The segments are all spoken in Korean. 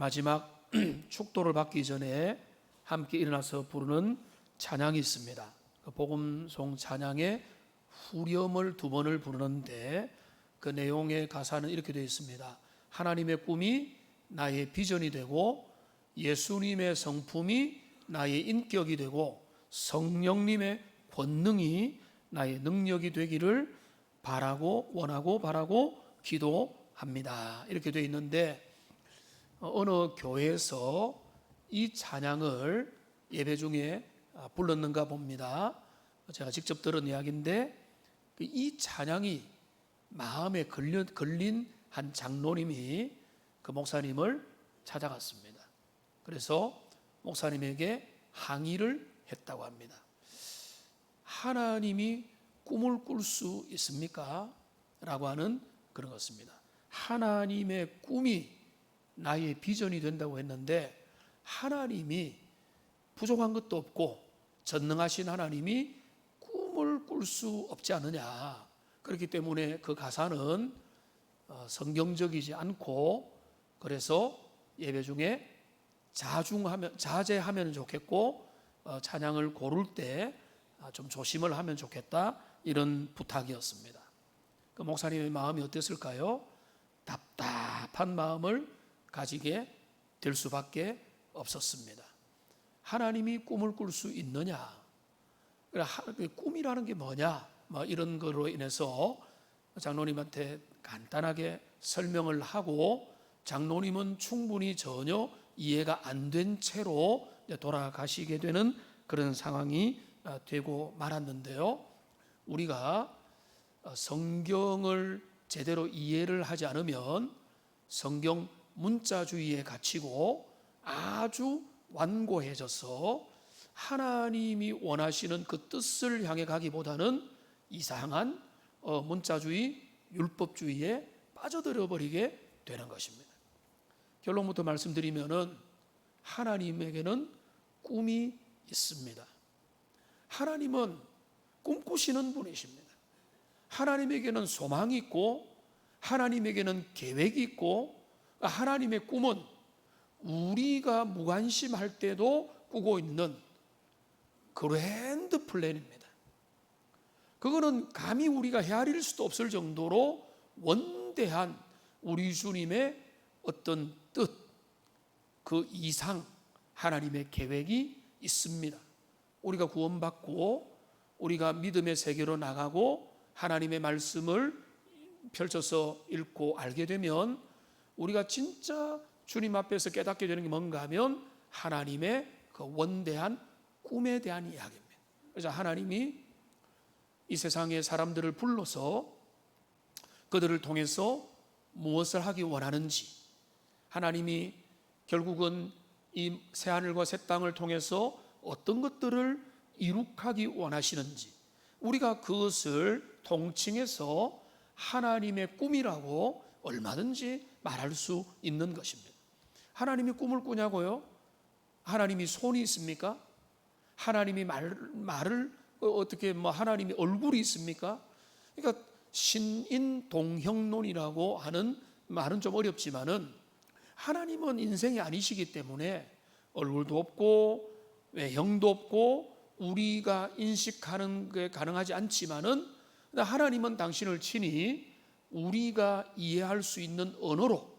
마지막 축도를 받기 전에 함께 일어나서 부르는 찬양이 있습니다. 그 복음송 찬양의 후렴을 2번을 부르는데 그 내용의 가사는 이렇게 되어 있습니다. 하나님의 꿈이 나의 비전이 되고 예수님의 성품이 나의 인격이 되고 성령님의 권능이 나의 능력이 되기를 바라고 원하고 바라고 기도합니다. 이렇게 되어 있는데 어느 교회에서 이 찬양을 예배 중에 불렀는가 봅니다. 제가 직접 들은 이야기인데 이 찬양이 마음에 걸린 한 장로님이 그 목사님을 찾아갔습니다. 그래서 목사님에게 항의를 했다고 합니다. 하나님이 꿈을 꿀 수 있습니까? 라고 하는 그런 것입니다. 하나님의 꿈이 나의 비전이 된다고 했는데 하나님이 부족한 것도 없고 전능하신 하나님이 꿈을 꿀 수 없지 않느냐. 그렇기 때문에 그 가사는 성경적이지 않고 그래서 예배 중에 자제하면 좋겠고 찬양을 고를 때 좀 조심을 하면 좋겠다 이런 부탁이었습니다. 그 목사님의 마음이 어땠을까요? 답답한 마음을 가지게 될 수밖에 없었습니다. 하나님이 꿈을 꿀 수 있느냐? 꿈이라는 게 뭐냐? 이런 거로 인해서 장로님한테 간단하게 설명을 하고 장로님은 충분히 전혀 이해가 안 된 채로 돌아가시게 되는 그런 상황이 되고 말았는데요. 우리가 성경을 제대로 이해를 하지 않으면 성경 문자주의에 갇히고 아주 완고해져서 하나님이 원하시는 그 뜻을 향해 가기보다는 이상한 문자주의, 율법주의에 빠져들어 버리게 되는 것입니다. 결론부터 말씀드리면은 하나님에게는 꿈이 있습니다. 하나님은 꿈꾸시는 분이십니다. 하나님에게는 소망이 있고 하나님에게는 계획이 있고 하나님의 꿈은 우리가 무관심할 때도 꾸고 있는 그랜드 플랜입니다. 그거는 감히 우리가 헤아릴 수도 없을 정도로 원대한 우리 주님의 어떤 뜻, 그 이상 하나님의 계획이 있습니다. 우리가 구원받고 우리가 믿음의 세계로 나가고 하나님의 말씀을 펼쳐서 읽고 알게 되면 우리가 진짜 주님 앞에서 깨닫게 되는 게 뭔가 하면 하나님의 그 원대한 꿈에 대한 이야기입니다. 그래서 하나님이 이 세상의 사람들을 불러서 그들을 통해서 무엇을 하기 원하는지, 하나님이 결국은 이 새하늘과 새 땅을 통해서 어떤 것들을 이룩하기 원하시는지 우리가 그것을 통칭해서 하나님의 꿈이라고 얼마든지 말할 수 있는 것입니다. 하나님이 꿈을 꾸냐고요? 하나님이 손이 있습니까? 하나님이 말을 어떻게 하나님이 얼굴이 있습니까? 그러니까 신인동형론이라고 하는 말은 좀 어렵지만은 하나님은 인생이 아니시기 때문에 얼굴도 없고 외형도 없고 우리가 인식하는 게 가능하지 않지만은 하나님은 당신을 친히 우리가 이해할 수 있는 언어로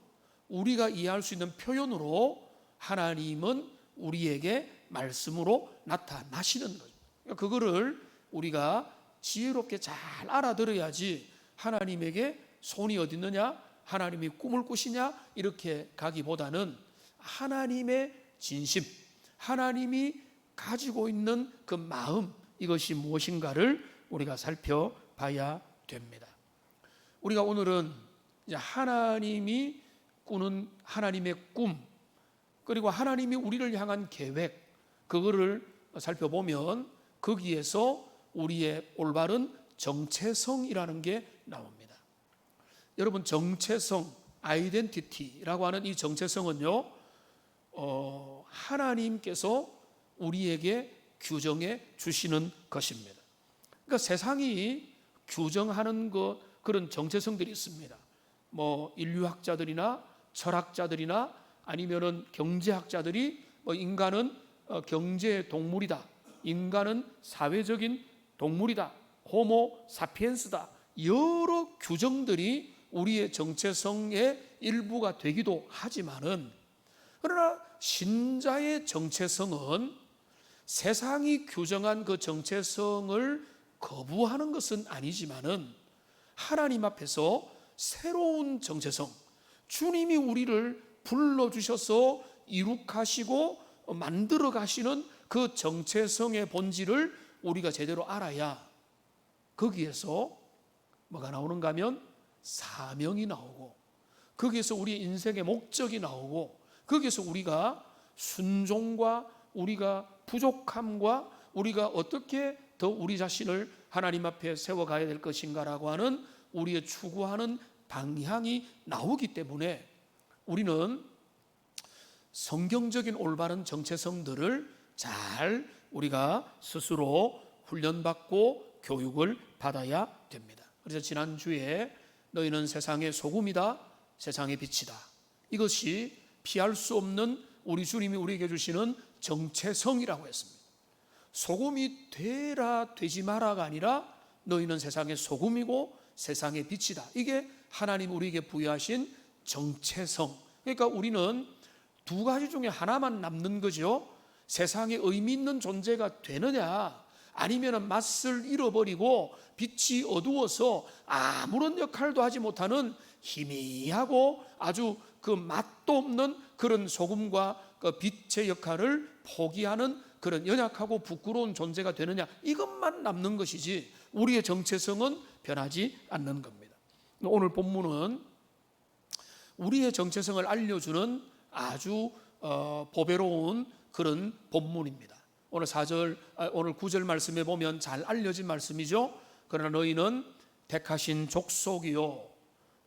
우리가 이해할 수 있는 표현으로 하나님은 우리에게 말씀으로 나타나시는 거죠. 그거를 우리가 지혜롭게 잘 알아들어야지 하나님에게 손이 어디 있느냐, 하나님이 꿈을 꾸시냐 이렇게 가기보다는 하나님의 진심, 하나님이 가지고 있는 그 마음, 이것이 무엇인가를 우리가 살펴봐야 됩니다. 우리가 오늘은 이제 하나님이 꾸는 하나님의 꿈, 그리고 하나님이 우리를 향한 계획, 그거를 살펴보면 거기에서 우리의 올바른 정체성이라는 게 나옵니다. 여러분, 정체성, 아이덴티티라고 하는 이 정체성은요, 하나님께서 우리에게 규정해 주시는 것입니다. 그러니까 세상이 규정하는 그런 정체성들이 있습니다. 인류학자들이나 철학자들이나 아니면은 경제학자들이 인간은 경제 동물이다, 인간은 사회적인 동물이다, 호모 사피엔스다, 여러 규정들이 우리의 정체성의 일부가 되기도 하지만은, 그러나 신자의 정체성은 세상이 규정한 그 정체성을 거부하는 것은 아니지만은 하나님 앞에서 새로운 정체성, 주님이 우리를 불러주셔서 이룩하시고 만들어 가시는 그 정체성의 본질을 우리가 제대로 알아야 거기에서 뭐가 나오는가 하면 사명이 나오고, 거기에서 우리 인생의 목적이 나오고, 거기에서 우리가 순종과 우리가 부족함과 우리가 어떻게 더 우리 자신을 하나님 앞에 세워가야 될 것인가라고 하는 우리의 추구하는 방향이 나오기 때문에 우리는 성경적인 올바른 정체성들을 잘 우리가 스스로 훈련받고 교육을 받아야 됩니다. 그래서 지난주에 너희는 세상의 소금이다, 세상의 빛이다, 이것이 피할 수 없는 우리 주님이 우리에게 주시는 정체성이라고 했습니다. 소금이 되라 되지 마라가 아니라 너희는 세상의 소금이고 세상의 빛이다. 이게 하나님 우리에게 부여하신 정체성. 그러니까 우리는 두 가지 중에 하나만 남는 거죠. 세상에 의미 있는 존재가 되느냐, 아니면 맛을 잃어버리고 빛이 어두워서 아무런 역할도 하지 못하는 희미하고 아주 그 맛도 없는 그런 소금과 그 빛의 역할을 포기하는 그런 연약하고 부끄러운 존재가 되느냐, 이것만 남는 것이지 우리의 정체성은 변하지 않는 겁니다. 오늘 본문은 우리의 정체성을 알려주는 아주 보배로운 그런 본문입니다. 오늘 9절 말씀에 보면 잘 알려진 말씀이죠. 그러나 너희는 택하신 족속이요,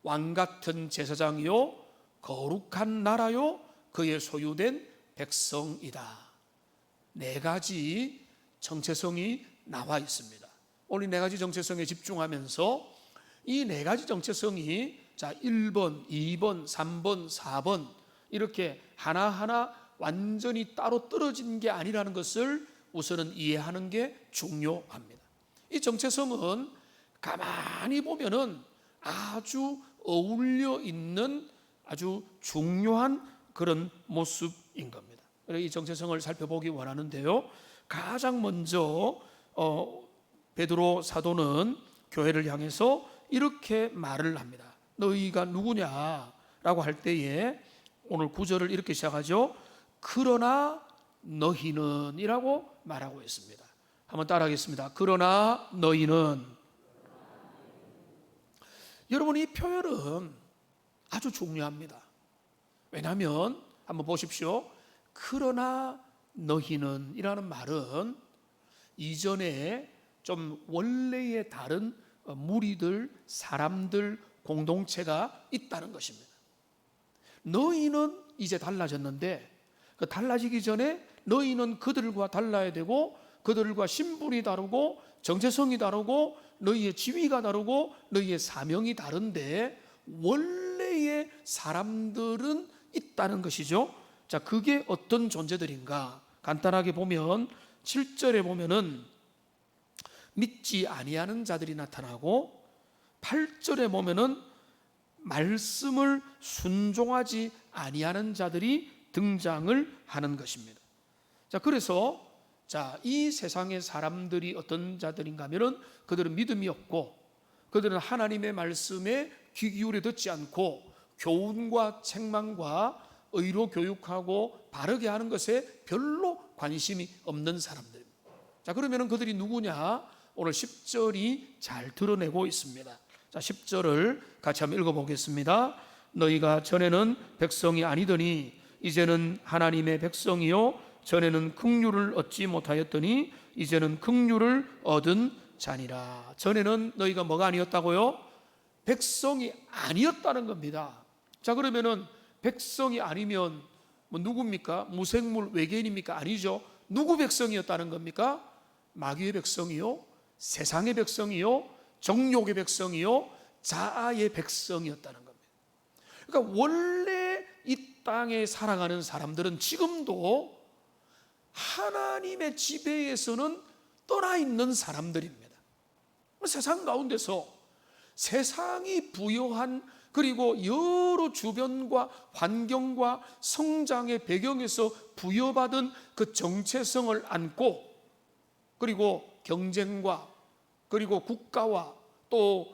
왕같은 제사장이요, 거룩한 나라요, 그의 소유된 백성이다. 네 가지 정체성이 나와 있습니다. 오늘 네 가지 정체성에 집중하면서 이 네 가지 정체성이 1번, 2번, 3번, 4번 이렇게 하나하나 완전히 따로 떨어진 게 아니라는 것을 우선은 이해하는 게 중요합니다. 이 정체성은 가만히 보면은 아주 어울려 있는 아주 중요한 그런 모습인 겁니다. 이 정체성을 살펴보기 원하는데요, 가장 먼저 베드로 사도는 교회를 향해서 이렇게 말을 합니다. 너희가 누구냐라고 할 때에 오늘 9절을 이렇게 시작하죠. 그러나 너희는 이라고 말하고 있습니다. 한번 따라하겠습니다. 그러나 너희는. 여러분, 이 표현은 아주 중요합니다. 왜냐하면 한번 보십시오. 그러나 너희는 이라는 말은 이전에 좀 원래의 다른 무리들, 사람들, 공동체가 있다는 것입니다. 너희는 이제 달라졌는데 그 달라지기 전에 너희는 그들과 달라야 되고, 그들과 신분이 다르고 정체성이 다르고 너희의 지위가 다르고 너희의 사명이 다른데 원래의 사람들은 있다는 것이죠. 자, 그게 어떤 존재들인가? 간단하게 보면 7절에 보면은 믿지 아니하는 자들이 나타나고, 8절에 보면은 말씀을 순종하지 아니하는 자들이 등장을 하는 것입니다. 자, 그래서 이 세상의 사람들이 어떤 자들인가 하면은 그들은 믿음이 없고, 그들은 하나님의 말씀에 귀 기울여 듣지 않고 교훈과 책망과 의로 교육하고 바르게 하는 것에 별로 관심이 없는 사람들입니다. 자, 그러면은 그들이 누구냐? 오늘 10절이 잘 드러내고 있습니다. 자, 10절을 같이 한번 읽어보겠습니다. 너희가 전에는 백성이 아니더니 이제는 하나님의 백성이요, 전에는 긍휼을 얻지 못하였더니 이제는 긍휼을 얻은 자니라. 전에는 너희가 뭐가 아니었다고요? 백성이 아니었다는 겁니다. 자, 그러면은 백성이 아니면 뭐 누굽니까? 무생물 외계인입니까? 아니죠. 누구 백성이었다는 겁니까? 마귀의 백성이요, 세상의 백성이요, 정욕의 백성이요, 자아의 백성이었다는 겁니다. 그러니까 원래 땅에 살아가는 사람들은 지금도 하나님의 지배에서는 떠나 있는 사람들입니다. 세상 가운데서 세상이 부여한, 그리고 여러 주변과 환경과 성장의 배경에서 부여받은 그 정체성을 안고, 그리고 경쟁과, 그리고 국가와 또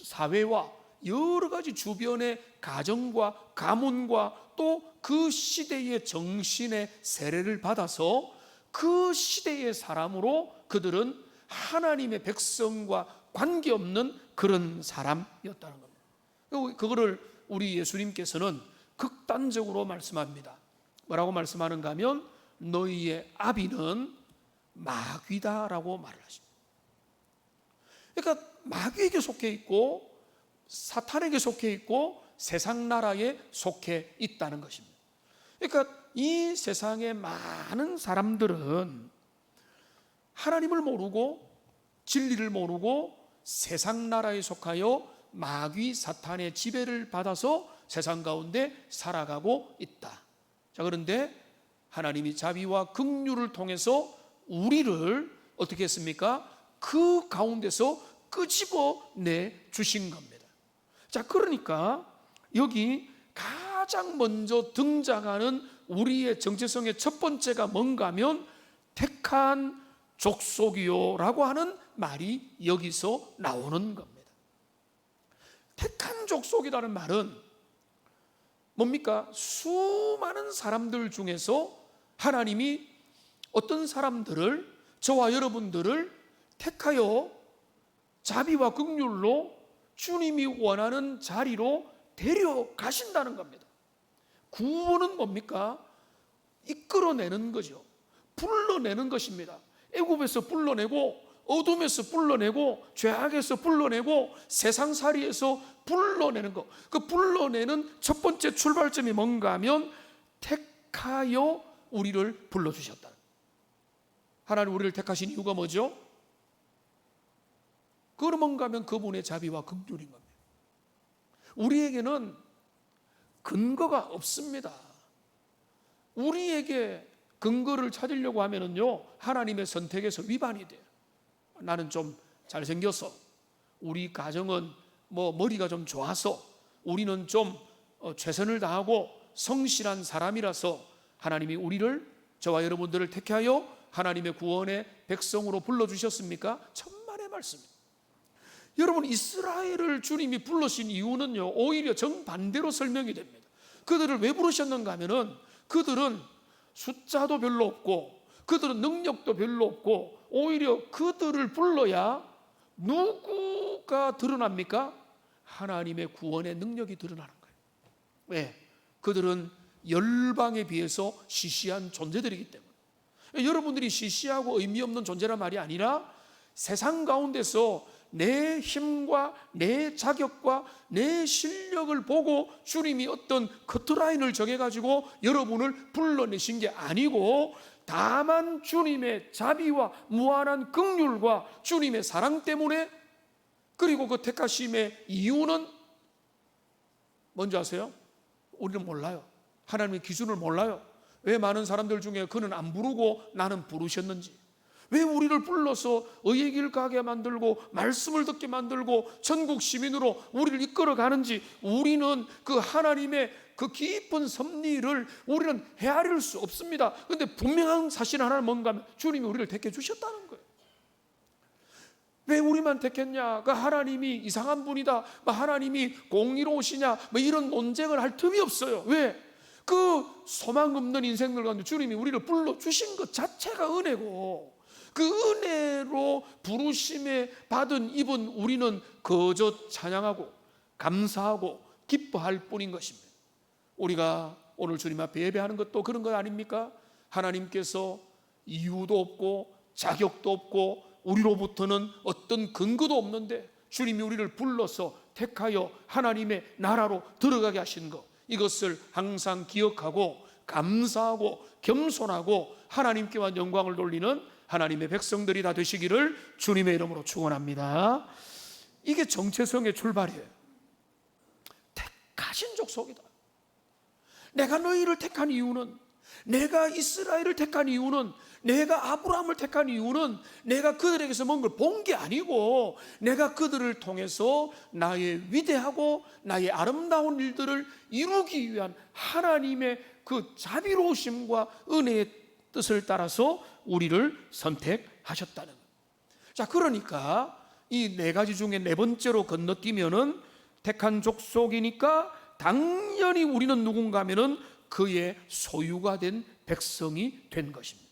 사회와 여러 가지 주변의 가정과 가문과 또 그 시대의 정신의 세례를 받아서 그 시대의 사람으로 그들은 하나님의 백성과 관계없는 그런 사람이었다는 겁니다. 그거를 우리 예수님께서는 극단적으로 말씀합니다. 뭐라고 말씀하는가 하면 너희의 아비는 마귀다라고 말을 하십니다. 그러니까 마귀에게 속해 있고 사탄에게 속해 있고 세상 나라에 속해 있다는 것입니다. 그러니까 이 세상의 많은 사람들은 하나님을 모르고 진리를 모르고 세상 나라에 속하여 마귀 사탄의 지배를 받아서 세상 가운데 살아가고 있다. 자, 그런데 하나님이 자비와 긍휼을 통해서 우리를 어떻게 했습니까? 그 가운데서 끄집어내 주신 겁니다. 자, 그러니까 여기 가장 먼저 등장하는 우리의 정체성의 첫 번째가 뭔가 하면 택한 족속이요 라고 하는 말이 여기서 나오는 겁니다. 택한 족속이라는 말은 뭡니까? 수많은 사람들 중에서 하나님이 어떤 사람들을, 저와 여러분들을 택하여 자비와 긍휼로 주님이 원하는 자리로 데려가신다는 겁니다. 구원은 뭡니까? 이끌어내는 거죠. 불러내는 것입니다. 애굽에서 불러내고, 어둠에서 불러내고, 죄악에서 불러내고, 세상살이에서 불러내는 것. 그 불러내는 첫 번째 출발점이 뭔가 하면 택하여 우리를 불러주셨다. 하나님 우리를 택하신 이유가 뭐죠? 그건 뭔가 하면 그분의 자비와 긍휼인 겁니다. 우리에게는 근거가 없습니다. 우리에게 근거를 찾으려고 하면은요, 하나님의 선택에서 위반이 돼요. 나는 좀 잘생겨서, 우리 가정은 머리가 좀 좋아서, 우리는 좀 최선을 다하고 성실한 사람이라서 하나님이 우리를, 저와 여러분들을 택하여 하나님의 구원의 백성으로 불러주셨습니까? 천만의 말씀입니다. 여러분, 이스라엘을 주님이 불러신 이유는요, 오히려 정반대로 설명이 됩니다. 그들을 왜 부르셨는가 하면은 그들은 숫자도 별로 없고 그들은 능력도 별로 없고, 오히려 그들을 불러야 누구가 드러납니까? 하나님의 구원의 능력이 드러나는 거예요. 왜? 그들은 열방에 비해서 시시한 존재들이기 때문에. 여러분들이 시시하고 의미 없는 존재란 말이 아니라 세상 가운데서 내 힘과 내 자격과 내 실력을 보고 주님이 어떤 커트라인을 정해가지고 여러분을 불러내신 게 아니고, 다만 주님의 자비와 무한한 긍휼과 주님의 사랑 때문에, 그리고 그 택하심의 이유는 뭔지 아세요? 우리는 몰라요. 하나님의 기준을 몰라요. 왜 많은 사람들 중에 그는 안 부르고 나는 부르셨는지, 왜 우리를 불러서 의의 길 가게 만들고 말씀을 듣게 만들고 전국 시민으로 우리를 이끌어 가는지, 우리는 그 하나님의 그 깊은 섭리를 우리는 헤아릴 수 없습니다. 그런데 분명한 사실 하나는 뭔가 하면 주님이 우리를 택해 주셨다는 거예요. 왜 우리만 택했냐? 그 하나님이 이상한 분이다, 하나님이 공의로우시냐, 이런 논쟁을 할 틈이 없어요. 왜? 그 소망 없는 인생들 가운데 주님이 우리를 불러주신 것 자체가 은혜고, 그 은혜로 부르심에 받은 입은 우리는 그저 찬양하고 감사하고 기뻐할 뿐인 것입니다. 우리가 오늘 주님 앞에 예배하는 것도 그런 것 아닙니까? 하나님께서 이유도 없고 자격도 없고 우리로부터는 어떤 근거도 없는데 주님이 우리를 불러서 택하여 하나님의 나라로 들어가게 하신 것, 이것을 항상 기억하고 감사하고 겸손하고 하나님께만 영광을 돌리는 하나님의 백성들이 다 되시기를 주님의 이름으로 축원합니다. 이게 정체성의 출발이에요. 택하신 족속이다. 내가 너희를 택한 이유는, 내가 이스라엘을 택한 이유는, 내가 아브라함을 택한 이유는 내가 그들에게서 뭔 걸 본 게 아니고 내가 그들을 통해서 나의 위대하고 나의 아름다운 일들을 이루기 위한 하나님의 그 자비로우심과 은혜의 뜻을 따라서 우리를 선택하셨다는 거예요. 자, 그러니까 이 네 가지 중에 네 번째로 건너뛰면은 택한 족속이니까 당연히 우리는 누군가 하면은 그의 소유가 된 백성이 된 것입니다.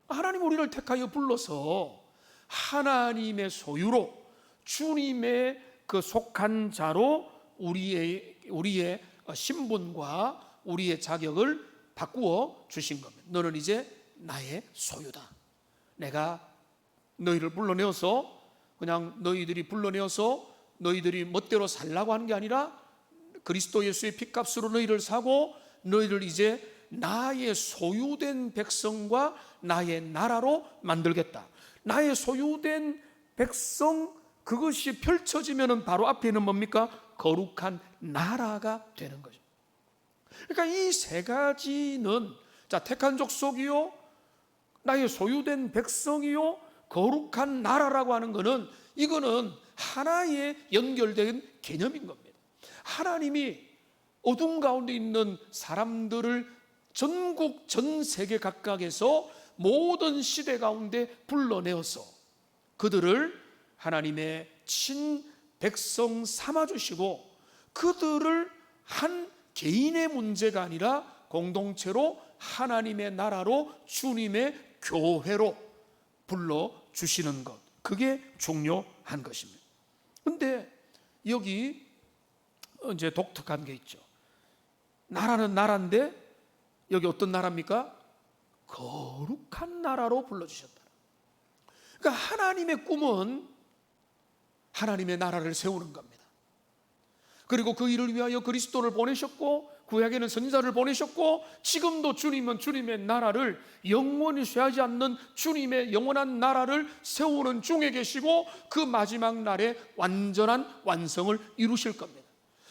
하나님 우리를 택하여 불러서 하나님의 소유로, 주님의 그 속한 자로 우리의 신분과 우리의 자격을 바꾸어 주신 겁니다. 너는 이제 나의 소유다. 내가 너희를 불러내어서 그냥 너희들이 불러내어서 너희들이 멋대로 살라고 하는 게 아니라 그리스도 예수의 핏값으로 너희를 사고 너희를 이제 나의 소유된 백성과 나의 나라로 만들겠다. 나의 소유된 백성, 그것이 펼쳐지면 바로 앞에는 뭡니까? 거룩한 나라가 되는 거죠. 그러니까 이 세 가지는, 자, 택한 족속이요, 나의 소유된 백성이요, 거룩한 나라라고 하는 것은, 이거는 하나의 연결된 개념인 겁니다. 하나님이 어둠 가운데 있는 사람들을 전국 전 세계 각각에서 모든 시대 가운데 불러내어서 그들을 하나님의 친 백성 삼아주시고 그들을 한 개인의 문제가 아니라 공동체로 하나님의 나라로, 주님의 교회로 불러주시는 것, 그게 중요한 것입니다. 그런데 여기 이제 독특한 게 있죠. 나라는 나라인데 여기 어떤 나라입니까? 거룩한 나라로 불러주셨다. 그러니까 하나님의 꿈은 하나님의 나라를 세우는 겁니다. 그리고 그 일을 위하여 그리스도를 보내셨고 구약에는 선지자를 보내셨고 지금도 주님은 주님의 나라를, 영원히 쇠하지 않는 주님의 영원한 나라를 세우는 중에 계시고 그 마지막 날에 완전한 완성을 이루실 겁니다.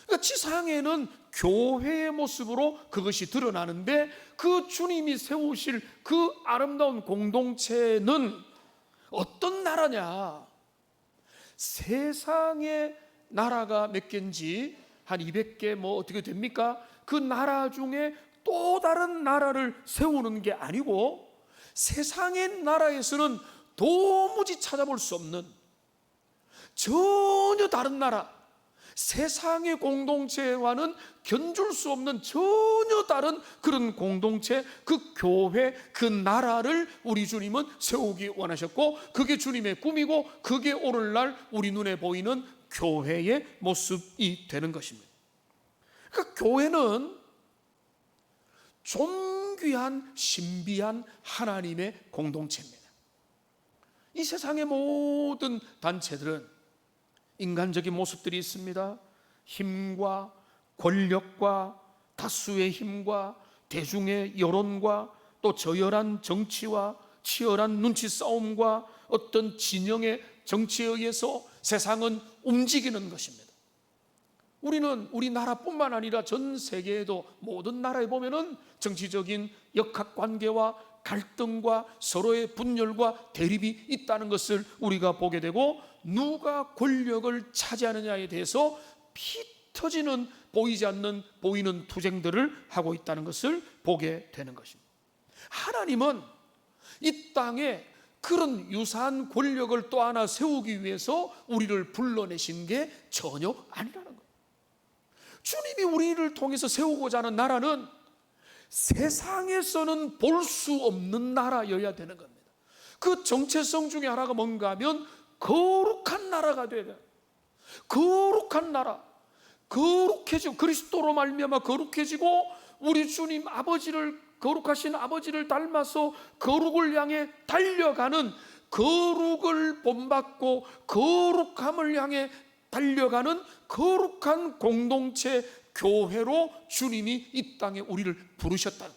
그러니까 지상에는 교회의 모습으로 그것이 드러나는데 그 주님이 세우실 그 아름다운 공동체는 어떤 나라냐? 세상의 나라가 몇 개인지 한 200개 뭐 어떻게 됩니까? 그 나라 중에 또 다른 나라를 세우는 게 아니고 세상의 나라에서는 도무지 찾아볼 수 없는 전혀 다른 나라, 세상의 공동체와는 견줄 수 없는 전혀 다른 그런 공동체, 그 교회, 그 나라를 우리 주님은 세우기 원하셨고 그게 주님의 꿈이고 그게 오늘날 우리 눈에 보이는 교회의 모습이 되는 것입니다. 그러니까 교회는 존귀한 신비한 하나님의 공동체입니다. 이 세상의 모든 단체들은 인간적인 모습들이 있습니다. 힘과 권력과 다수의 힘과 대중의 여론과 또 저열한 정치와 치열한 눈치 싸움과 어떤 진영의 정치에 의해서 세상은 움직이는 것입니다. 우리는 우리나라뿐만 아니라 전 세계에도 모든 나라에 보면은 정치적인 역학관계와 갈등과 서로의 분열과 대립이 있다는 것을 우리가 보게 되고 누가 권력을 차지하느냐에 대해서 피 터지는 보이지 않는 보이는 투쟁들을 하고 있다는 것을 보게 되는 것입니다. 하나님은 이 땅에 그런 유사한 권력을 또 하나 세우기 위해서 우리를 불러내신 게 전혀 아니라는 거예요. 주님이 우리를 통해서 세우고자 하는 나라는 세상에서는 볼 수 없는 나라여야 되는 겁니다. 그 정체성 중에 하나가 뭔가 하면 거룩한 나라가 돼야 돼요. 거룩한 나라, 거룩해지고 그리스도로 말미암아 거룩해지고 우리 주님 아버지를, 거룩하신 아버지를 닮아서 거룩을 향해 달려가는, 거룩을 본받고 거룩함을 향해 달려가는 거룩한 공동체 교회로 주님이 이 땅에 우리를 부르셨다.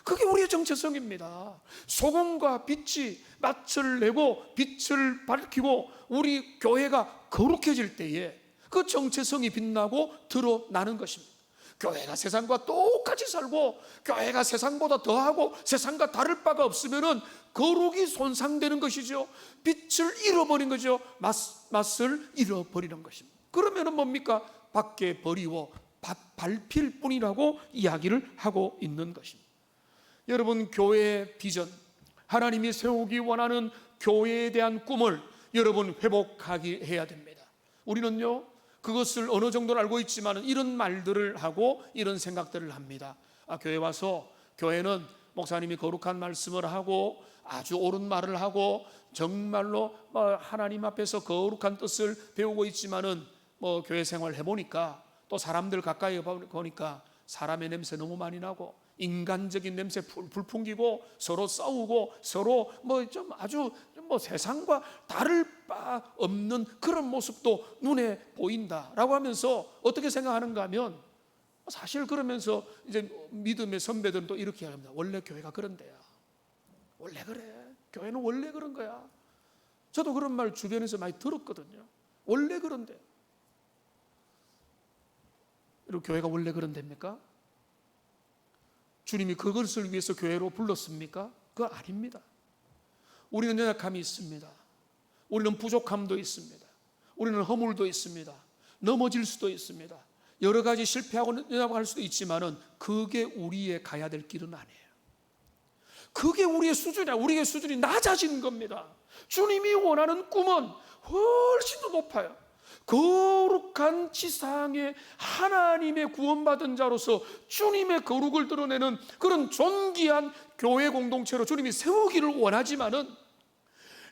그게 우리의 정체성입니다. 소금과 빛이 낯을 내고 빛을 밝히고 우리 교회가 거룩해질 때에 그 정체성이 빛나고 드러나는 것입니다. 교회가 세상과 똑같이 살고 교회가 세상보다 더하고 세상과 다를 바가 없으면은 거룩이 손상되는 것이죠. 빛을 잃어버린 거죠. 맛을 잃어버리는 것입니다. 그러면은 뭡니까? 밖에 버리고 밟힐 뿐이라고 이야기를 하고 있는 것입니다. 여러분, 교회의 비전, 하나님이 세우기 원하는 교회에 대한 꿈을 여러분 회복하게 해야 됩니다. 우리는요, 그것을 어느 정도는 알고 있지만 이런 말들을 하고 이런 생각들을 합니다. 교회 와서 교회는 목사님이 거룩한 말씀을 하고 아주 옳은 말을 하고 정말로 하나님 앞에서 거룩한 뜻을 배우고 있지만은 교회 생활 해보니까 또 사람들 가까이 보니까 사람의 냄새 너무 많이 나고 인간적인 냄새 불 풍기고 서로 싸우고 서로 좀 아주 세상과 다를 바 없는 그런 모습도 눈에 보인다라고 하면서 어떻게 생각하는가 하면 사실 그러면서 이제 믿음의 선배들은 또 이렇게 합니다. 원래 교회가 그런 데야. 원래 그래. 교회는 원래 그런 거야. 저도 그런 말 주변에서 많이 들었거든요. 원래 그런 데. 여러분, 교회가 원래 그런 데입니까? 주님이 그것을 위해서 교회로 불렀습니까? 그건 아닙니다. 우리는 연약함이 있습니다. 우리는 부족함도 있습니다. 우리는 허물도 있습니다. 넘어질 수도 있습니다. 여러 가지 실패하고 연약할 수도 있지만은 그게 우리의 가야 될 길은 아니에요. 그게 우리의 수준이야. 우리의 수준이 낮아진 겁니다. 주님이 원하는 꿈은 훨씬 더 높아요. 거룩한 지상의 하나님의 구원받은 자로서 주님의 거룩을 드러내는 그런 존귀한 교회 공동체로 주님이 세우기를 원하지만은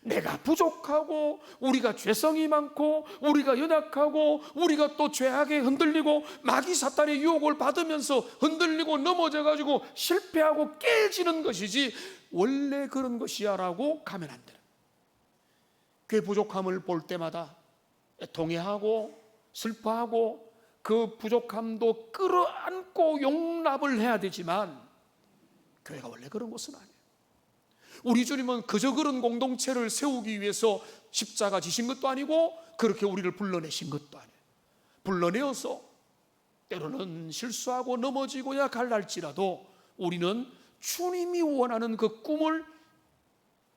내가 부족하고 우리가 죄성이 많고 우리가 연약하고 우리가 또 죄악에 흔들리고 마귀 사탄의 유혹을 받으면서 흔들리고 넘어져 가지고 실패하고 깨지는 것이지 원래 그런 것이야 라고 가면 안 돼요. 그 부족함을 볼 때마다 동의하고 슬퍼하고 그 부족함도 끌어안고 용납을 해야 되지만 교회가 원래 그런 곳은 아니에요. 우리 주님은 그저 그런 공동체를 세우기 위해서 십자가 지신 것도 아니고 그렇게 우리를 불러내신 것도 아니에요. 불러내어서 때로는 실수하고 넘어지고 약할지라도 우리는 주님이 원하는 그 꿈을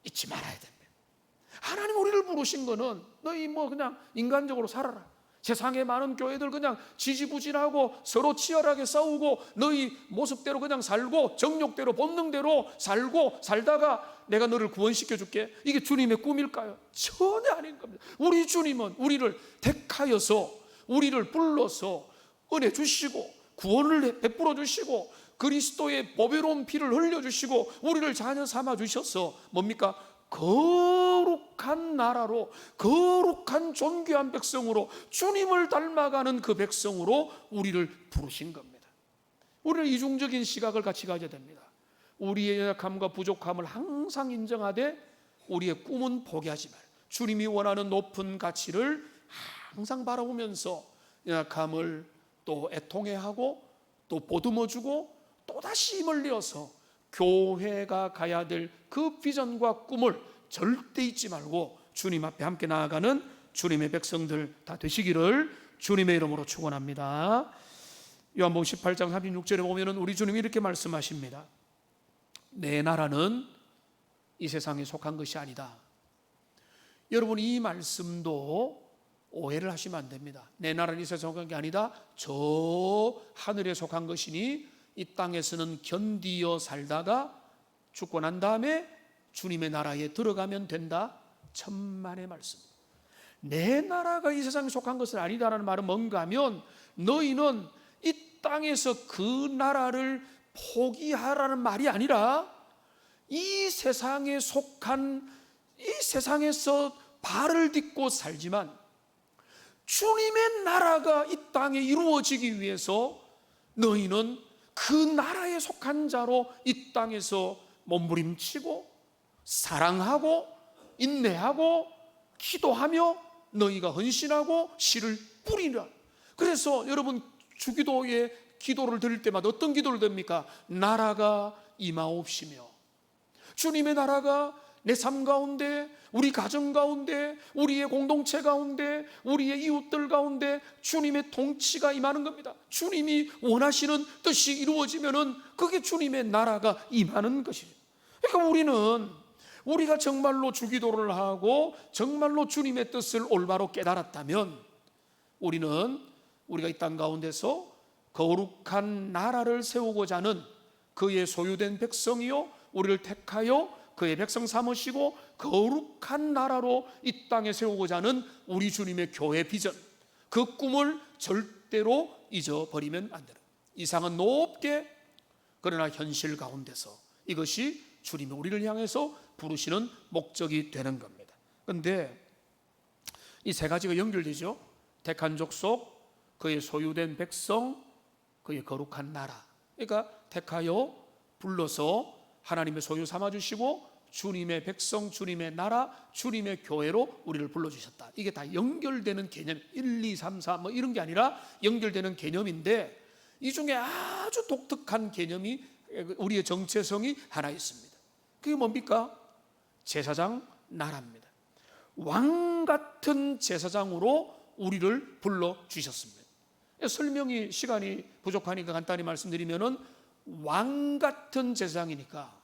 잊지 말아야 됩니다. 하나님 우리를 부르신 거는 너희 그냥 인간적으로 살아라. 세상에 많은 교회들 그냥 지지부진하고 서로 치열하게 싸우고 너희 모습대로 그냥 살고 정욕대로 본능대로 살다가 내가 너를 구원시켜 줄게. 이게 주님의 꿈일까요? 전혀 아닌 겁니다. 우리 주님은 우리를 택하여서 우리를 불러서 은혜 주시고 구원을 베풀어 주시고 그리스도의 보배로운 피를 흘려주시고 우리를 자녀 삼아 주셔서 뭡니까? 거룩한 나라로 거룩한 존귀한 백성으로 주님을 닮아가는 그 백성으로 우리를 부르신 겁니다. 우리는 이중적인 시각을 같이 가져야 됩니다. 우리의 연약함과 부족함을 항상 인정하되 우리의 꿈은 포기하지 말아요. 주님이 원하는 높은 가치를 항상 바라보면서 연약함을 또 애통해하고 또 보듬어주고 또다시 힘을 내어서 교회가 가야 될 그 비전과 꿈을 절대 잊지 말고 주님 앞에 함께 나아가는 주님의 백성들 다 되시기를 주님의 이름으로 축원합니다. 요한복음 18장 36절에 보면은 우리 주님이 이렇게 말씀하십니다. 내 나라는 이 세상에 속한 것이 아니다. 여러분, 이 말씀도 오해를 하시면 안 됩니다. 내 나라는 이 세상에 속한 게 아니다. 저 하늘에 속한 것이니 이 땅에서는 견디어 살다가 죽고 난 다음에 주님의 나라에 들어가면 된다. 천만의 말씀. 내 나라가 이 세상에 속한 것은 아니다라는 말은 뭔가 하면 너희는 이 땅에서 그 나라를 포기하라는 말이 아니라 이 세상에 속한 이 세상에서 발을 딛고 살지만 주님의 나라가 이 땅에 이루어지기 위해서 너희는 그 나라에 속한 자로 이 땅에서 몸부림치고 사랑하고 인내하고 기도하며 너희가 헌신하고 씨를 뿌리라. 그래서 여러분 주기도에 기도를 드릴 때마다 어떤 기도를 드립니까? 나라가 임하옵시며 주님의 나라가 내 삶 가운데, 우리 가정 가운데, 우리의 공동체 가운데, 우리의 이웃들 가운데 주님의 통치가 임하는 겁니다. 주님이 원하시는 뜻이 이루어지면은 그게 주님의 나라가 임하는 것이에요. 그러니까 우리가 정말로 주기도를 하고 정말로 주님의 뜻을 올바로 깨달았다면 우리가 이 땅 가운데서 거룩한 나라를 세우고자 하는 그의 소유된 백성이요, 우리를 택하여 그의 백성 삼으시고 거룩한 나라로 이 땅에 세우고자 하는 우리 주님의 교회 비전, 그 꿈을 절대로 잊어버리면 안 되는, 이상은 높게 그러나 현실 가운데서 이것이 주님이 우리를 향해서 부르시는 목적이 되는 겁니다. 그런데 이 세 가지가 연결되죠. 택한 족속, 그의 소유된 백성, 그의 거룩한 나라. 그러니까 택하여 불러서 하나님의 소유 삼아주시고 주님의 백성, 주님의 나라, 주님의 교회로 우리를 불러주셨다. 이게 다 연결되는 개념, 1, 2, 3, 4 뭐 이런 게 아니라 연결되는 개념인데, 이 중에 아주 독특한 개념이, 우리의 정체성이 하나 있습니다. 그게 뭡니까? 제사장 나라입니다. 왕 같은 제사장으로 우리를 불러주셨습니다. 설명이 시간이 부족하니까 간단히 말씀드리면은, 왕 같은 제사장이니까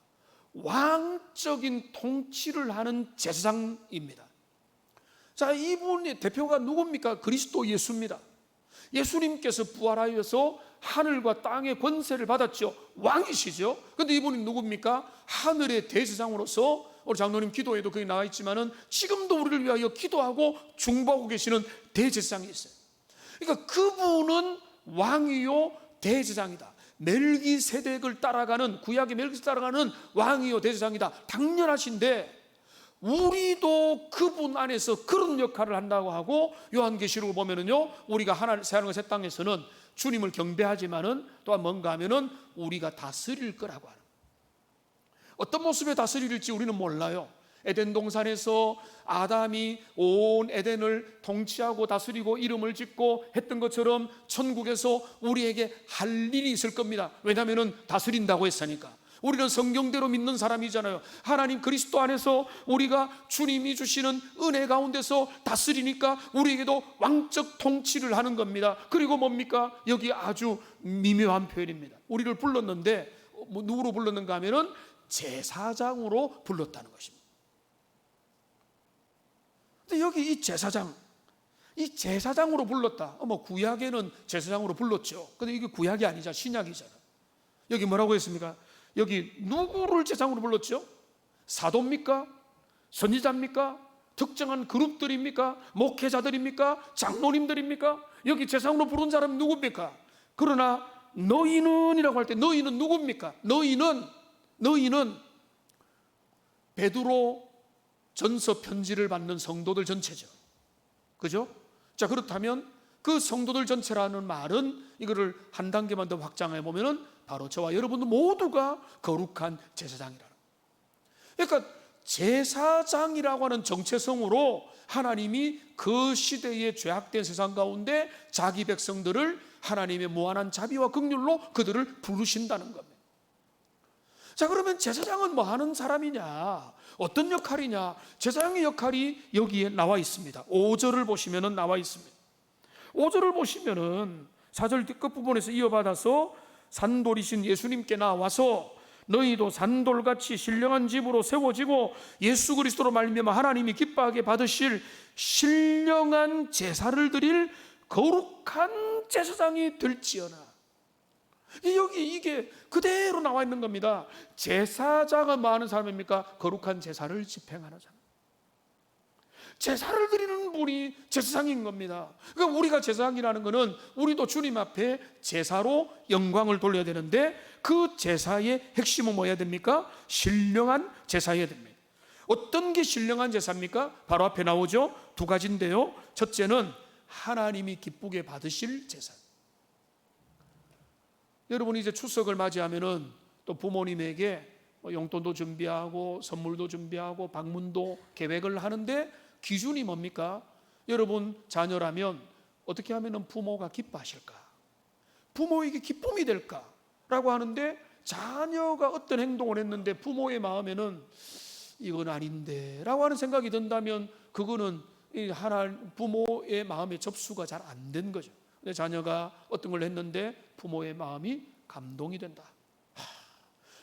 왕적인 통치를 하는 제사장입니다. 자, 이분의 대표가 누굽니까? 그리스도 예수입니다. 예수님께서 부활하여서 하늘과 땅의 권세를 받았죠. 왕이시죠. 그런데 이분이 누굽니까? 하늘의 대제사장으로서, 우리 장로님 기도에도 거기 나와 있지만은 지금도 우리를 위하여 기도하고 중보하고 계시는 대제사장이 있어요. 그러니까 그분은 왕이요 대제사장이다. 멜기세덱을 따라가는, 구약의 멜기세덱을 따라가는 왕이요 대제사장이다. 당연하신데 우리도 그분 안에서 그런 역할을 한다고 하고, 요한계시록을 보면은요, 우리가 새하늘과 새 땅에서는 주님을 경배하지만은 또한 뭔가 하면은 우리가 다스릴 거라고 하는, 어떤 모습에 다스릴지 우리는 몰라요. 에덴 동산에서 아담이 온 에덴을 통치하고 다스리고 이름을 짓고 했던 것처럼 천국에서 우리에게 할 일이 있을 겁니다. 왜냐하면 다스린다고 했으니까. 우리는 성경대로 믿는 사람이잖아요. 하나님 그리스도 안에서 우리가 주님이 주시는 은혜 가운데서 다스리니까 우리에게도 왕적 통치를 하는 겁니다. 그리고 뭡니까? 여기 아주 미묘한 표현입니다. 우리를 불렀는데 누구로 불렀는가 하면은 제사장으로 불렀다는 것입니다. 근데 여기 이 제사장으로 불렀다. 구약에는 제사장으로 불렀죠. 근데 이게 구약이 아니잖아, 신약이잖아. 여기 뭐라고 했습니까? 여기 누구를 제사장으로 불렀죠? 사도입니까? 선지자입니까? 특정한 그룹들입니까? 목회자들입니까? 장로님들입니까? 여기 제사장으로 부른 사람은 누굽니까? 그러나 너희는 이라고 할 때 너희는 누굽니까? 너희는 베드로 전서 편지를 받는 성도들 전체죠. 그죠? 자, 그렇다면 그 성도들 전체라는 말은 이거를 한 단계만 더 확장해 보면은 바로 저와 여러분들 모두가 거룩한 제사장이라는. 그러니까 제사장이라고 하는 정체성으로 하나님이 그 시대의 죄악된 세상 가운데 자기 백성들을 하나님의 무한한 자비와 긍휼로 그들을 부르신다는 겁니다. 자, 그러면 제사장은 뭐 하는 사람이냐? 어떤 역할이냐? 제사장의 역할이 여기에 나와 있습니다. 5절을 보시면은 나와 있습니다. 5절을 보시면은 4절 끝부분에서 이어받아서 산돌이신 예수님께 나와서 너희도 산돌같이 신령한 집으로 세워지고 예수 그리스도로 말미암아 하나님이 기뻐하게 받으실 신령한 제사를 드릴 거룩한 제사장이 될지어다. 여기 이게 그대로 나와 있는 겁니다. 제사장은 뭐 하는 사람입니까? 거룩한 제사를 집행하는 사람. 제사를 드리는 분이 제사장인 겁니다. 그러니까 우리가 제사장이라는 것은 우리도 주님 앞에 제사로 영광을 돌려야 되는데, 그 제사의 핵심은 뭐여야 됩니까? 신령한 제사여야 됩니다. 어떤 게 신령한 제사입니까? 바로 앞에 나오죠. 두 가지인데요. 첫째는 하나님이 기쁘게 받으실 제사. 여러분이 이제 추석을 맞이하면은 또 부모님에게 용돈도 준비하고 선물도 준비하고 방문도 계획을 하는데, 기준이 뭡니까? 여러분 자녀라면 어떻게 하면 부모가 기뻐하실까? 부모에게 기쁨이 될까? 라고 하는데, 자녀가 어떤 행동을 했는데 부모의 마음에는 이건 아닌데 라고 하는 생각이 든다면 그거는 부모의 마음에 접수가 잘 안 된 거죠. 내 자녀가 어떤 걸 했는데 부모의 마음이 감동이 된다.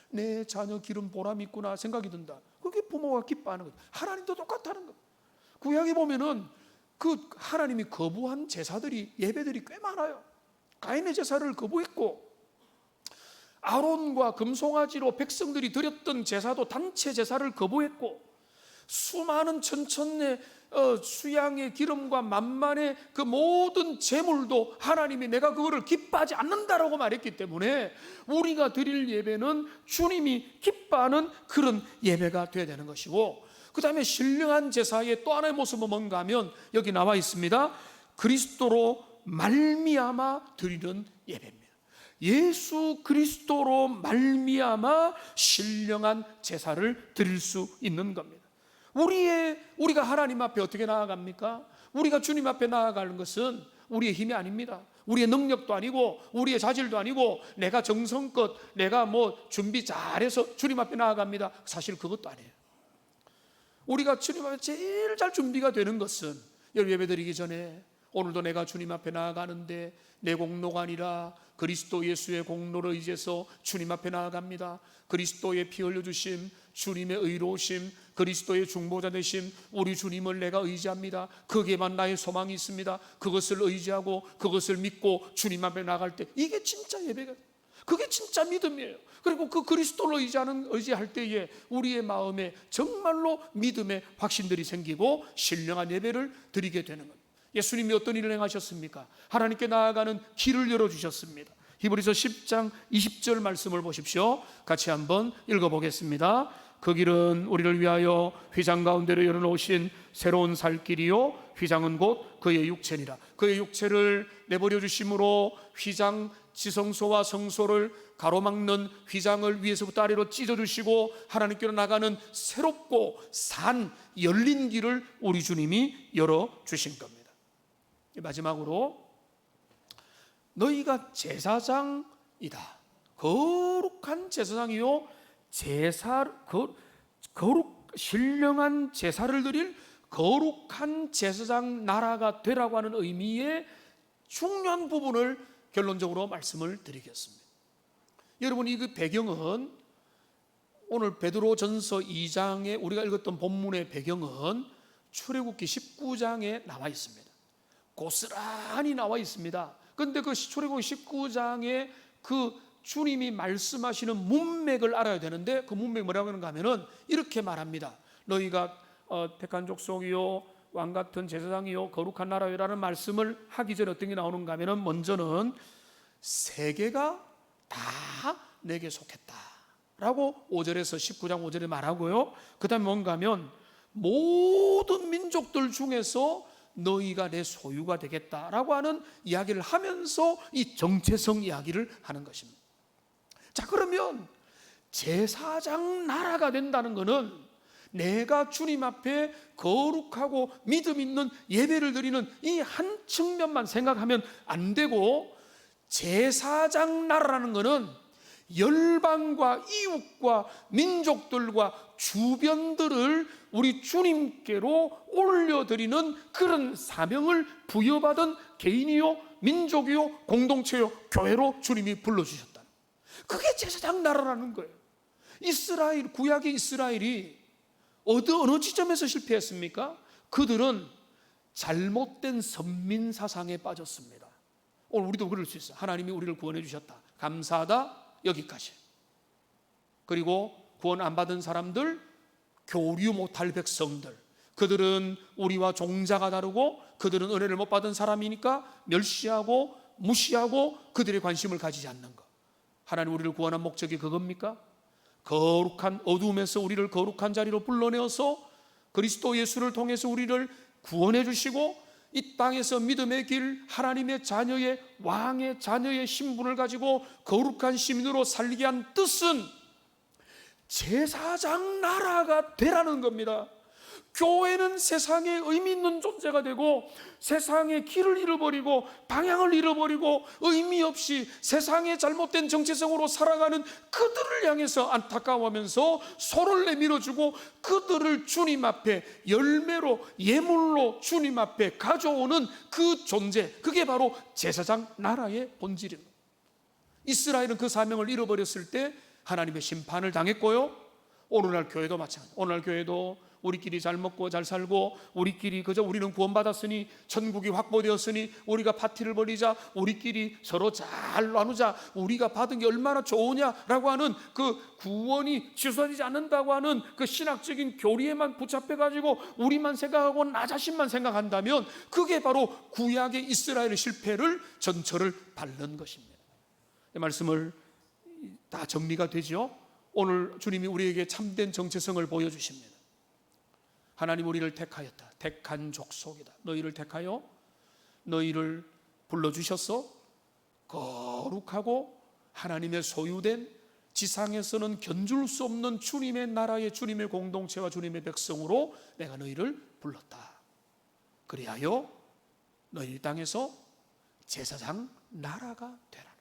내 자녀 기른 보람이 있구나 생각이 든다. 그게 부모가 기뻐하는 거죠. 하나님도 똑같다는 거예요. 구약에 보면은 그 하나님이 거부한 제사들이, 예배들이 꽤 많아요. 가인의 제사를 거부했고, 아론과 금송아지로 백성들이 드렸던 제사도 단체 제사를 거부했고, 수많은 천천의 수양의 기름과 만만의 그 모든 제물도 하나님이 내가 그거를 기뻐하지 않는다라고 말했기 때문에 우리가 드릴 예배는 주님이 기뻐하는 그런 예배가 되어야 되는 것이고, 그 다음에 신령한 제사의 또 하나의 모습은 뭔가 하면 여기 나와 있습니다. 그리스도로 말미암아 드리는 예배입니다. 예수 그리스도로 말미암아 신령한 제사를 드릴 수 있는 겁니다. 우리가 하나님 앞에 어떻게 나아갑니까? 우리가 주님 앞에 나아가는 것은 우리의 힘이 아닙니다. 우리의 능력도 아니고 우리의 자질도 아니고 내가 정성껏 내가 준비 잘해서 주님 앞에 나아갑니다. 사실 그것도 아니에요. 우리가 주님 앞에 제일 잘 준비가 되는 것은 여러분 예배드리기 전에 오늘도 내가 주님 앞에 나아가는데 내 공로가 아니라 그리스도 예수의 공로를 의지해서 주님 앞에 나아갑니다. 그리스도의 피 흘려주심, 주님의 의로우심, 그리스도의 중보자 되심, 우리 주님을 내가 의지합니다. 거기에만 나의 소망이 있습니다. 그것을 의지하고 그것을 믿고 주님 앞에 나갈 때 이게 진짜 예배가, 그게 진짜 믿음이에요. 그리고 그 그리스도를 의지할 때에 우리의 마음에 정말로 믿음의 확신들이 생기고 신령한 예배를 드리게 되는 겁니다. 예수님이 어떤 일을 행하셨습니까? 하나님께 나아가는 길을 열어주셨습니다. 히브리서 10장 20절 말씀을 보십시오. 같이 한번 읽어보겠습니다. 그 길은 우리를 위하여 휘장 가운데로 열어놓으신 새로운 살 길이요 휘장은 곧 그의 육체니라. 그의 육체를 내버려 주심으로 휘장 지성소와 성소를 가로막는 휘장을 위에서부터 아래로 찢어주시고 하나님께로 나가는 새롭고 산 열린 길을 우리 주님이 열어주신 겁니다. 마지막으로 너희가 제사장이다. 거룩한 제사장이요 신령한 제사를 드릴 거룩한 제사장 나라가 되라고 하는 의미의 중요한 부분을 결론적으로 말씀을 드리겠습니다. 여러분 이 배경은 오늘 베드로전서 2장에 우리가 읽었던 본문의 배경은 출애굽기 19장에 나와 있습니다. 고스란히 나와 있습니다. 그런데 그 출애굽기 19장에 그 주님이 말씀하시는 문맥을 알아야 되는데 그 문맥이 뭐라고 하는가 하면은 이렇게 말합니다. 너희가 택한 족속이요 왕같은 제사장이요 거룩한 나라요라는 말씀을 하기 전에 어떤 게 나오는가 하면은 먼저는 세계가 다 내게 속했다라고 5절에서 19장 5절에 말하고요. 그 다음에 뭔가 하면 모든 민족들 중에서 너희가 내 소유가 되겠다라고 하는 이야기를 하면서 이 정체성 이야기를 하는 것입니다. 자, 그러면 제사장 나라가 된다는 것은 내가 주님 앞에 거룩하고 믿음 있는 예배를 드리는 이 한 측면만 생각하면 안 되고, 제사장 나라라는 것은 열방과 이웃과 민족들과 주변들을 우리 주님께로 올려드리는 그런 사명을 부여받은 개인이요 민족이요 공동체요 교회로 주님이 불러주셨다. 그게 제사장 나라라는 거예요. 이스라엘, 구약의 이스라엘이 어느 지점에서 실패했습니까? 그들은 잘못된 선민 사상에 빠졌습니다. 오늘 우리도 그럴 수 있어요. 하나님이 우리를 구원해 주셨다, 감사하다, 여기까지. 그리고 구원 안 받은 사람들, 교류 못할 백성들, 그들은 우리와 종자가 다르고 그들은 은혜를 못 받은 사람이니까 멸시하고 무시하고 그들의 관심을 가지지 않는 것. 하나님 우리를 구원한 목적이 그겁니까? 거룩한 어두움에서 우리를 거룩한 자리로 불러내어서 그리스도 예수를 통해서 우리를 구원해 주시고 이 땅에서 믿음의 길, 하나님의 자녀의 왕의 자녀의 신분을 가지고 거룩한 시민으로 살게 한 뜻은 제사장 나라가 되라는 겁니다. 교회는 세상에 의미 있는 존재가 되고 세상의 길을 잃어버리고 방향을 잃어버리고 의미 없이 세상의 잘못된 정체성으로 살아가는 그들을 향해서 안타까워하면서 손을 내밀어주고 그들을 주님 앞에 열매로 예물로 주님 앞에 가져오는 그 존재, 그게 바로 제사장 나라의 본질입니다. 이스라엘은 그 사명을 잃어버렸을 때 하나님의 심판을 당했고요, 오늘날 교회도 마찬가지. 오늘날 교회도 우리끼리 잘 먹고 잘 살고 우리끼리 그저 우리는 구원받았으니 천국이 확보되었으니 우리가 파티를 벌이자, 우리끼리 서로 잘 나누자, 우리가 받은 게 얼마나 좋으냐라고 하는 그 구원이 취소되지 않는다고 하는 그 신학적인 교리에만 붙잡혀가지고 우리만 생각하고 나 자신만 생각한다면 그게 바로 구약의 이스라엘의 실패를 전철을 밟는 것입니다. 이 말씀을 다 정리가 되죠. 오늘 주님이 우리에게 참된 정체성을 보여주십니다. 하나님 우리를 택하였다. 택한 족속이다. 너희를 택하여 너희를 불러주셨어. 거룩하고 하나님의 소유된 지상에서는 견줄 수 없는 주님의 나라의 주님의 공동체와 주님의 백성으로 내가 너희를 불렀다. 그리하여 너희 땅에서 제사장 나라가 되라.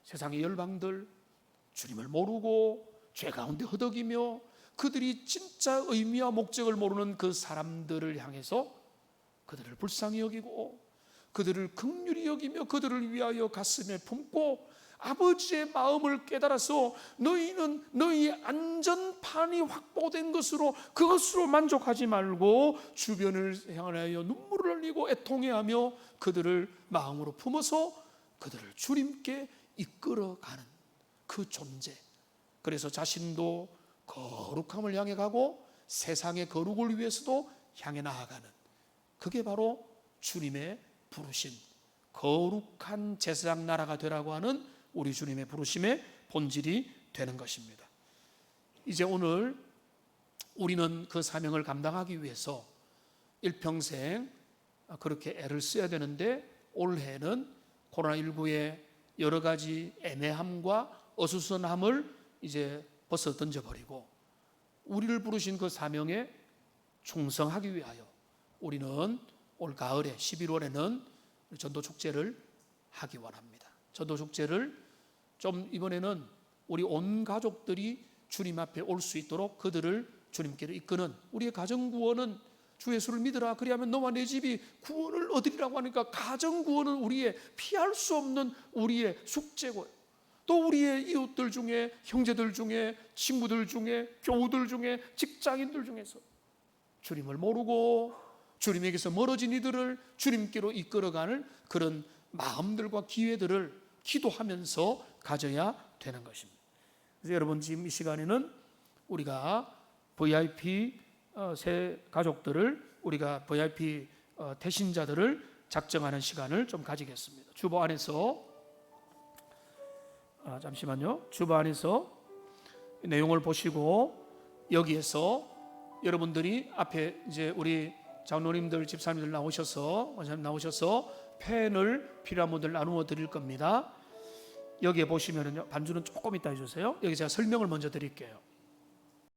세상의 열방들, 주님을 모르고 죄 가운데 허덕이며 그들이 진짜 의미와 목적을 모르는 그 사람들을 향해서 그들을 불쌍히 여기고 그들을 긍휼히 여기며 그들을 위하여 가슴에 품고 아버지의 마음을 깨달아서 너희는 너희 안전판이 확보된 것으로 그것으로 만족하지 말고 주변을 향하여 눈물을 흘리고 애통해하며 그들을 마음으로 품어서 그들을 주님께 이끌어가는 그 존재. 그래서 자신도 거룩함을 향해 가고 세상의 거룩을 위해서도 향해 나아가는, 그게 바로 주님의 부르심, 거룩한 제사장 나라가 되라고 하는 우리 주님의 부르심의 본질이 되는 것입니다. 이제 오늘 우리는 그 사명을 감당하기 위해서 일평생 그렇게 애를 써야 되는데, 올해는 코로나19의 여러 가지 애매함과 어수선함을 이제 벗어 던져버리고 우리를 부르신 그 사명에 충성하기 위하여 우리는 올 가을에 11월에는 전도축제를 하기 원합니다. 전도축제를 좀 이번에는 우리 온 가족들이 주님 앞에 올 수 있도록 그들을 주님께로 이끄는, 우리의 가정구원은 주 예수를 믿으라 그리하면 너와 내 집이 구원을 얻으리라고 하니까 가정구원은 우리의 피할 수 없는 우리의 숙제고요. 또 우리의 이웃들 중에, 형제들 중에, 친구들 중에, 교우들 중에, 직장인들 중에서 주님을 모르고 주님에게서 멀어진 이들을 주님께로 이끌어가는 그런 마음들과 기회들을 기도하면서 가져야 되는 것입니다. 그래서 여러분, 지금 이 시간에는 우리가 VIP 새 가족들을, 우리가 VIP 태신자들을 작정하는 시간을 좀 가지겠습니다. 주보 안에서 잠시만요. 주보 안에서 내용을 보시고 여기에서 여러분들이 앞에 이제 우리 장로님들, 집사님들 나오셔서, 원사님 나오셔서 펜을 필요한 분들 나누어 드릴 겁니다. 여기에 보시면은요, 반주는 조금 이따 해주세요. 여기 제가 설명을 먼저 드릴게요.